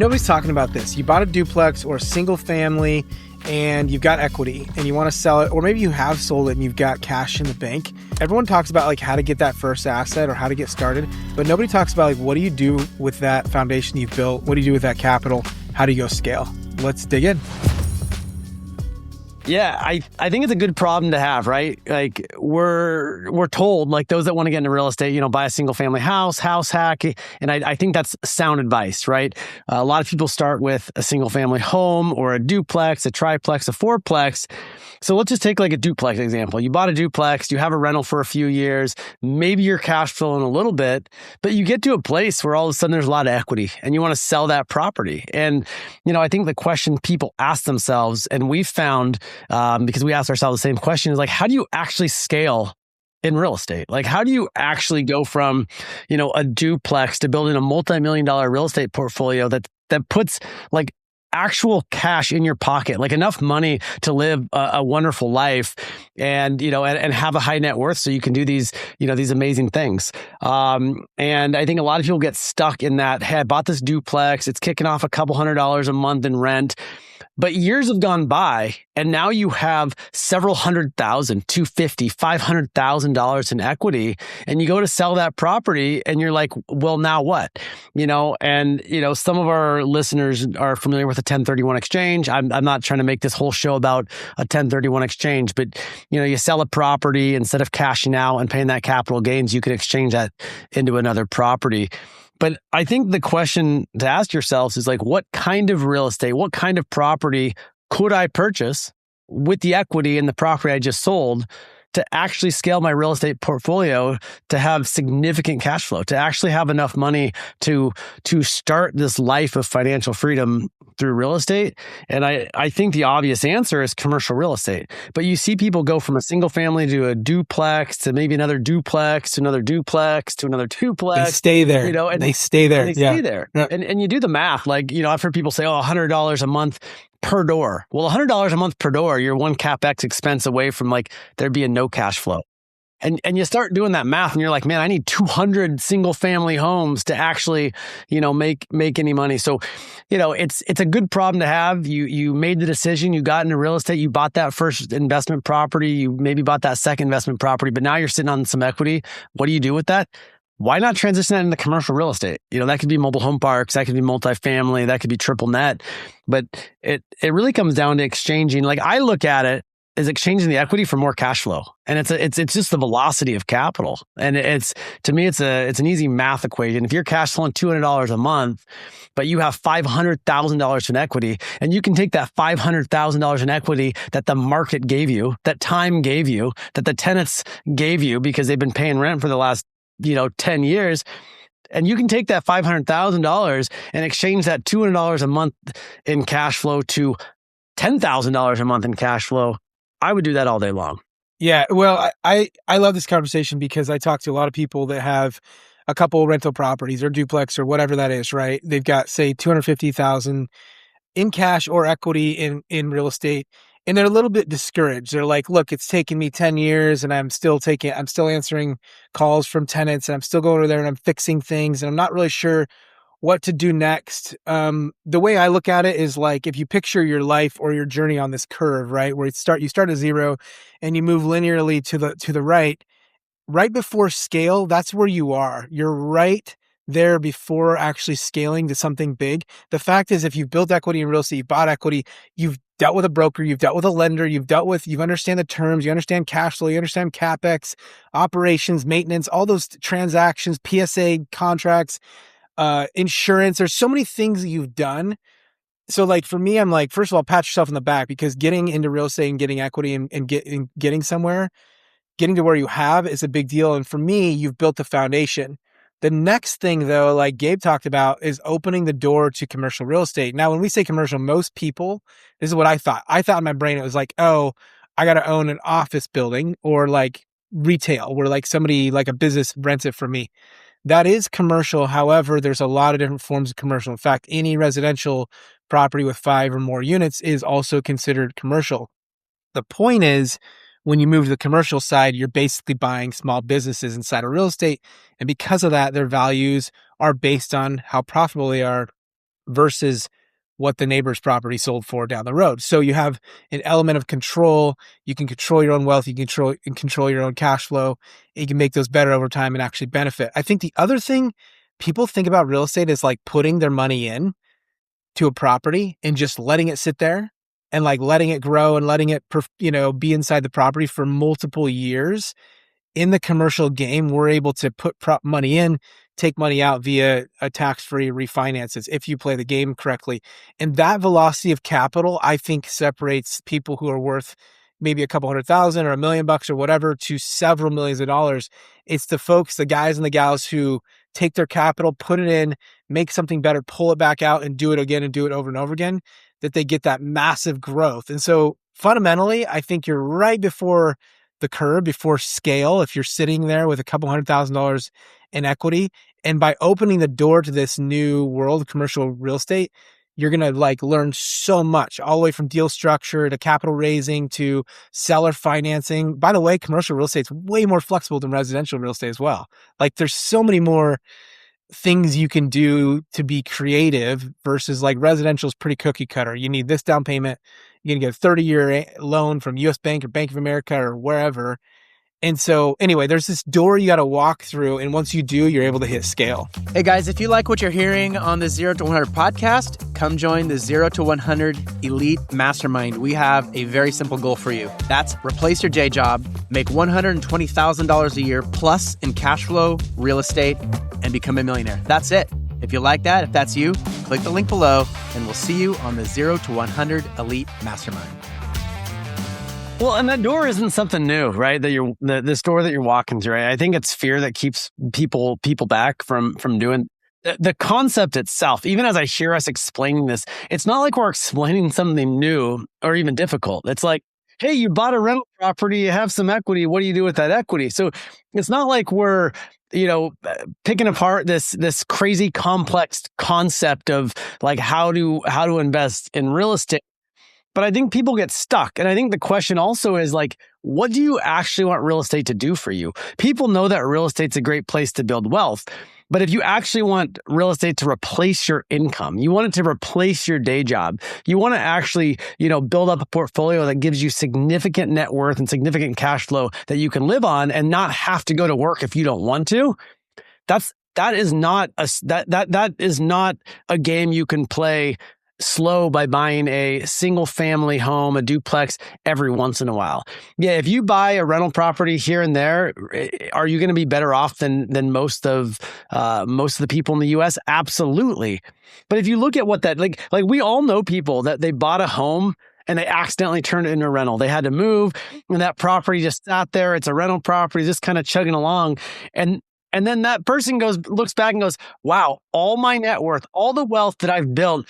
Nobody's talking about this. You bought a duplex or a single family and you've got equity and you want to sell it, or maybe you have sold it and you've got cash in the bank. Everyone talks about like how to get that first asset or how to get started, but nobody talks about like what do you do with that foundation you've built? What do you do with that capital? How do you go scale? Let's dig in. Yeah, I think it's a good problem to have, right? Like we're told, like those that want to get into real estate, buy a single family house hack. And I think that's sound advice, right? A lot of people start with a single family home or a duplex, a triplex, a fourplex. So let's just take like a duplex example. You bought a duplex, you have a rental for a few years, maybe you're cash flowing a little bit, but you get to a place where all of a sudden there's a lot of equity and you want to sell that property. And, I think the question people ask themselves, and we've found, because we asked ourselves the same question, is like, how do you actually scale in real estate? Like, how do you actually go from, a duplex to building a multi-million-dollar real estate portfolio that puts like actual cash in your pocket, like enough money to live a wonderful life and have a high net worth so you can do these, these amazing things. And I think a lot of people get stuck in that, hey, I bought this duplex, it's kicking off a couple $100s a month in rent. But years have gone by and now you have several $100,000, $250,000, $500,000 in equity, and you go to sell that property and you're like, well, now what? Some of our listeners are familiar with a 1031 exchange. I'm not trying to make this whole show about a 1031 exchange, but you sell a property, instead of cashing out and paying that capital gains, you can exchange that into another property. But I think the question to ask yourselves is like, what kind of real estate, what kind of property could I purchase with the equity in the property I just sold to actually scale my real estate portfolio to have significant cash flow, to actually have enough money to start this life of financial freedom through real estate? And I think the obvious answer is commercial real estate. But you see people go from a single family to a duplex to maybe another duplex to another duplex to another duplex. They stay there. And they stay there. They stay there. Yeah. And you do the math. Like, I've heard people say, $100 a month per door. Well, $100 a month per door, you're one CapEx expense away from like there being no cash flow. And you start doing that math and you're like, man, I need 200 single family homes to actually, make any money. So, it's a good problem to have. You made the decision, you got into real estate, you bought that first investment property, you maybe bought that second investment property, but now you're sitting on some equity. What do you do with that? Why not transition that into commercial real estate? That could be mobile home parks, that could be multifamily, that could be triple net. But it really comes down to exchanging. Like I look at it as exchanging the equity for more cash flow. And it's just the velocity of capital. And to me, it's an easy math equation. If you're cash flowing $200 a month, but you have $500,000 in equity, and you can take that $500,000 in equity that the market gave you, that time gave you, that the tenants gave you because they've been paying rent for the last 10 years. And you can take that $500,000 and exchange that $200 a month in cash flow to $10,000 a month in cash flow. I would do that all day long. Yeah. Well, I love this conversation because I talk to a lot of people that have a couple rental properties or duplex or whatever that is, right? They've got, say, $250,000 in cash or equity in real estate. And they're a little bit discouraged. They're like, look, it's taken me 10 years and I'm still answering calls from tenants and I'm still going over there and I'm fixing things and I'm not really sure what to do next. The way I look at it is like, if you picture your life or your journey on this curve, right, where you start at zero and you move linearly to the right before scale, that's where you are. You're right there before actually scaling to something big. The fact is, if you've built equity in real estate, you've bought equity, you've dealt with a broker, you've dealt with a lender, you understand the terms, you understand cash flow, you understand CapEx, operations, maintenance, all those transactions, PSA contracts, insurance. There's so many things that you've done. So like for me, I'm like, first of all, pat yourself in the back because getting into real estate and getting equity and getting somewhere, getting to where you have is a big deal. And for me, you've built the foundation. The next thing though, like Gabe talked about, is opening the door to commercial real estate. Now, when we say commercial, most people, this is what I thought. I thought in my brain, it was like, oh, I got to own an office building or like retail where like somebody, like a business rents it from me. That is commercial. However, there's a lot of different forms of commercial. In fact, any residential property with 5 or more units is also considered commercial. The point is, when you move to the commercial side, you're basically buying small businesses inside of real estate. And because of that, their values are based on how profitable they are versus what the neighbor's property sold for down the road. So you have an element of control. You can control your own wealth. You can control your own cash flow. And you can make those better over time and actually benefit. I think the other thing people think about real estate is like putting their money in to a property and just letting it sit there and like letting it grow and letting it, be inside the property for multiple years. In the commercial game, we're able to put money in, take money out via a tax-free refinances if you play the game correctly. And that velocity of capital, I think, separates people who are worth maybe a couple $100,000 or $1 million or whatever to several millions of dollars. It's the folks, the guys and the gals who take their capital, put it in, make something better, pull it back out and do it again and do it over and over again, that they get that massive growth. And so fundamentally, I think you're right before the curve, before scale, if you're sitting there with a couple $100,000 in equity. And by opening the door to this new world of commercial real estate, you're going to like learn so much, all the way from deal structure to capital raising to seller financing. By the way, commercial real estate is way more flexible than residential real estate as well. Like there's so many more things you can do to be creative versus like residential is pretty cookie cutter. You need this down payment. You're going to get a 30-year loan from US Bank or Bank of America or wherever. And so anyway, there's this door you got to walk through. And once you do, you're able to hit scale. Hey guys, if you like what you're hearing on the 0 to 100 podcast, come join the 0 to 100 Elite Mastermind. We have a very simple goal for you. That's replace your day job, make $120,000 a year plus in cash flow, real estate, and become a millionaire. That's it. If you like that, if that's you, click the link below and we'll see you on the 0 to 100 Elite Mastermind. Well, and that door isn't something new, right? This door that you're walking through. Right? I think it's fear that keeps people back from doing the concept itself. Even as I hear us explaining this, it's not like we're explaining something new or even difficult. It's like, hey, you bought a rental property, you have some equity. What do you do with that equity? So it's not like we're picking apart this crazy complex concept of like how to invest in real estate. But I think people get stuck. And I think the question also is like, what do you actually want real estate to do for you? People know that real estate's a great place to build wealth. But if you actually want real estate to replace your income, you want it to replace your day job, you want to actually, build up a portfolio that gives you significant net worth and significant cash flow that you can live on and not have to go to work if you don't want to. That is not a game you can play slow by buying a single family home, a duplex every once in a while. Yeah, if you buy a rental property here and there, are you going to be better off than most of the people in the US? Absolutely. But if you look at what that like we all know people that they bought a home and they accidentally turned it into a rental. They had to move and that property just sat there. It's a rental property, just kind of chugging along. And then that person looks back and goes, wow, all my net worth, all the wealth that I've built,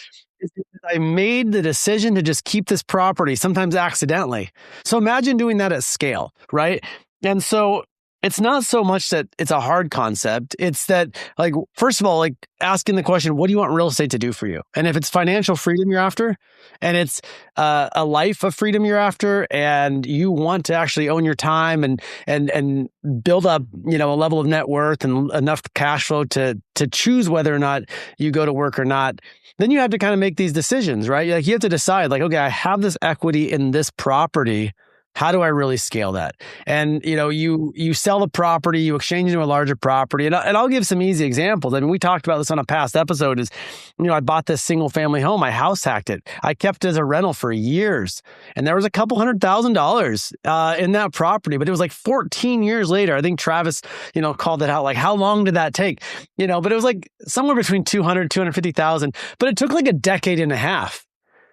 I made the decision to just keep this property, sometimes accidentally. So imagine doing that at scale, right? And so it's not so much that it's a hard concept. It's that, like, first of all, like asking the question, what do you want real estate to do for you? And if it's financial freedom you're after, and it's a life of freedom you're after, and you want to actually own your time and build up, a level of net worth and enough cash flow to choose whether or not you go to work or not, then you have to kind of make these decisions, right? Like you have to decide, like, okay, I have this equity in this property. How do I really scale that? And, you sell the property, you exchange into a larger property. And I'll give some easy examples. I mean, we talked about this on a past episode is, I bought this single family home. I house hacked it. I kept it as a rental for years. And there was a couple $100,000 in that property, but it was like 14 years later. I think Travis, called it out. Like, how long did that take? But it was like somewhere between 250,000, but it took like a decade and a half.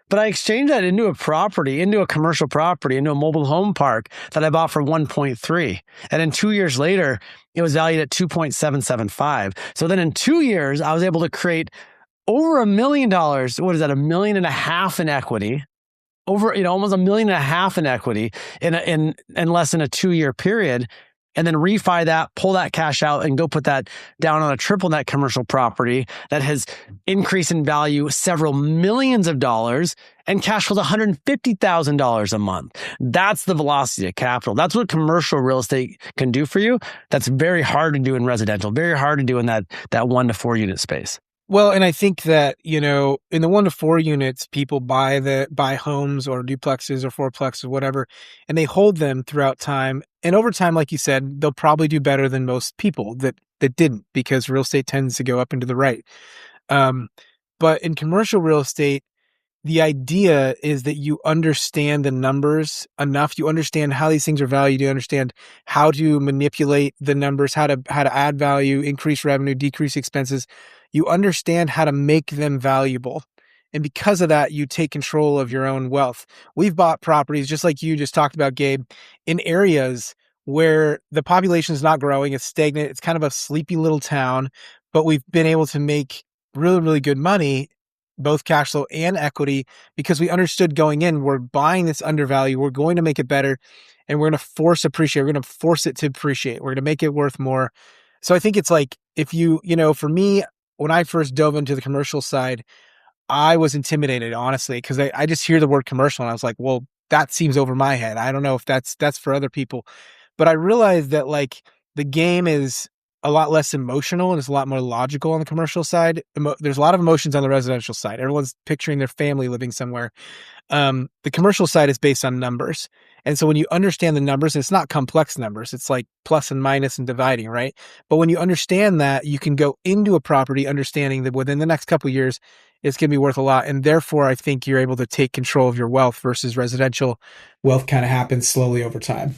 But I exchanged that into a commercial property, into a mobile home park that I bought for 1.3. And then 2 years later, it was valued at 2.775. So then in 2 years, I was able to create over $1 million. What is that? $1.5 million in equity. Over, almost $1.5 million in equity in less than a 2-year period. And then refi that, pull that cash out and go put that down on a triple net commercial property that has increased in value several millions of dollars and cash flows $150,000 a month. That's the velocity of capital. That's what commercial real estate can do for you. That's very hard to do in residential, very hard to do in that 1 to 4 unit space. Well, and I think that, in the 1 to 4 units, people buy homes or duplexes or fourplexes, whatever, and they hold them throughout time. And over time, like you said, they'll probably do better than most people that didn't, because real estate tends to go up and to the right. Um, but in commercial real estate, the idea is that you understand the numbers enough. You understand how these things are valued. You understand how to manipulate the numbers, how to add value, increase revenue, decrease expenses. You understand how to make them valuable. And because of that, you take control of your own wealth. We've bought properties, just like you just talked about, Gabe, in areas where the population is not growing. It's stagnant. It's kind of a sleepy little town, but we've been able to make really, really good money, both cash flow and equity, because we understood going in, we're buying this undervalue. We're going to make it better, and we're going to force appreciate. We're going to force it to appreciate. We're going to make it worth more. So I think it's like, if for me, when I first dove into the commercial side, I was intimidated, honestly, because I just hear the word commercial and I was like, well, that seems over my head. I don't know if that's for other people. But I realized that, like, the game is a lot less emotional and it's a lot more logical on the commercial side. There's a lot of emotions on the residential side. Everyone's picturing their family living somewhere. The commercial side is based on numbers. And so when you understand the numbers, and it's not complex numbers, it's like plus and minus and dividing, right? But when you understand that, you can go into a property understanding that within the next couple of years, it's going to be worth a lot. And therefore, I think you're able to take control of your wealth, versus residential wealth kind of happens slowly over time.